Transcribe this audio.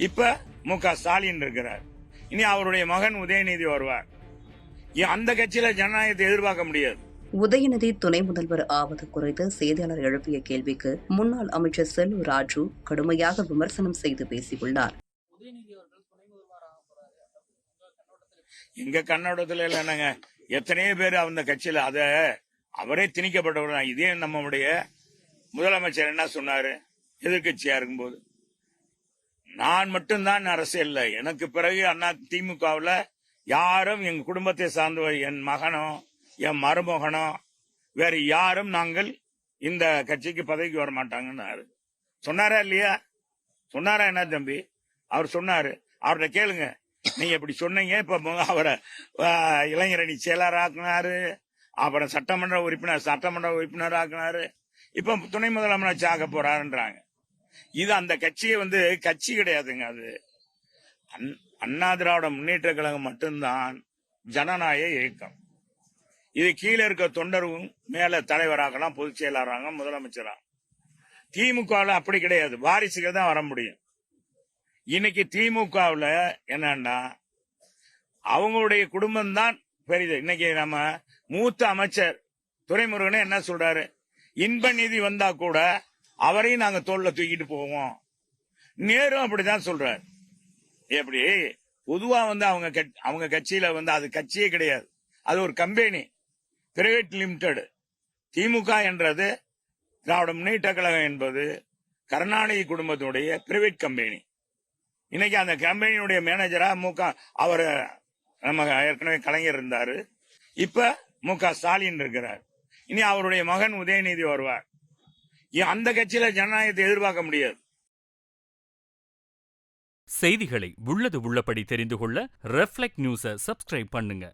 இப்ப மு.க. ஸ்டாலின் இருக்கிறார். இனி அவருடைய மகன் உதயநிதி வருவார். அந்த கட்சியில ஜனநாயகத்தை எதிர்பார்க்க முடியாது. உதயநிதி துணை முதல்வர் ஆவது குறித்து செய்தியாளர் எழுப்பிய கேள்விக்கு முன்னாள் அமைச்சர் செல்லூர் ராஜு கடுமையாக விமர்சனம் செய்து பேசியுள்ளார். எங்க கண்ணோட்டத்துல இல்லைன்னாங்க, எத்தனையோ பேர் அந்த கட்சியில அவரே திணிக்கப்பட்டவர் தான். இதே நம்முடைய முதலமைச்சர் என்ன சொன்னாரு எதிர்கட்சியா இருக்கும்போது, நான் மட்டும்தான் அரசியல், எனக்கு பிறகு அண்ணா திமுகவில் யாரும் எங்க குடும்பத்தை சார்ந்தவர், என் மகனோ என் மருமகனோ வேற யாரும் நாங்கள் இந்த கட்சிக்கு பதவிக்கு வர மாட்டாங்கன்னு சொன்னாரா இல்லையா? சொன்னாரா என்ன தம்பி? அவர் சொன்னாரு. அவர்கிட்ட கேளுங்க, நீங்க இப்படி சொன்னீங்க. இப்ப அவரை இளைஞரணி செயலர் ஆக்குனாரு, அப்புறம் சட்டமன்ற உறுப்பினர் ஆக்குனாரு, இப்ப துணை முதலமைச்சர் ஆக போறாருன்றாங்க. இது அந்த கட்சியை கட்சி கிடையாதுங்க. அது அண்ணா திராவிட முன்னேற்ற கழகம் மட்டும்தான் ஜனநாயக இயக்கம். இது கீழே இருக்க தொண்டரும் மேல தலைவராகலாம், பொதுச் செயலாளராக, முதலமைச்சராக. திமுகவில் அப்படி கிடையாது, வாரிசுகள் தான் வர முடியும். இன்னைக்கு திமுகவில் என்னன்னா அவங்களுடைய குடும்பம் தான் பெரிது. இன்னைக்கு நம்ம மூத்த அமைச்சர் துரைமுருகன் என்ன சொல்றாரு, இன்ப நிதி வந்தா கூட அவரையும் நாங்க தோல்ல தூக்கிட்டு போவோம். நேரும் அப்படிதான் சொல்றாரு. எப்படி பொதுவா அவங்க கட்சியில அது கட்சியே கிடையாது, அது ஒரு கம்பெனி, பிரைவேட் லிமிடெட். திமுக என்றது திராவிட முன்னேற்ற கழகம் என்பது கருணாநிதி குடும்பத்தினுடைய பிரைவேட் கம்பெனி. இன்னைக்கு அந்த கம்பெனியுடைய மேனேஜரா அவர் நம்ம ஏற்கனவே கலைஞர் இருந்தாரு. இப்ப மு.க. ஸ்டாலின் இருக்கிறார். இனி அவருடைய மகன் உதயநிதி வருவார். அந்த கட்சியில ஜனநாயகத்தை எதிர்பார்க்க முடியாது. செய்திகளை உள்ளது உள்ளபடி தெரிந்து கொள்ள ரெஃப்ளெக்ட் நியூஸை சப்ஸ்கிரைப் பண்ணுங்க.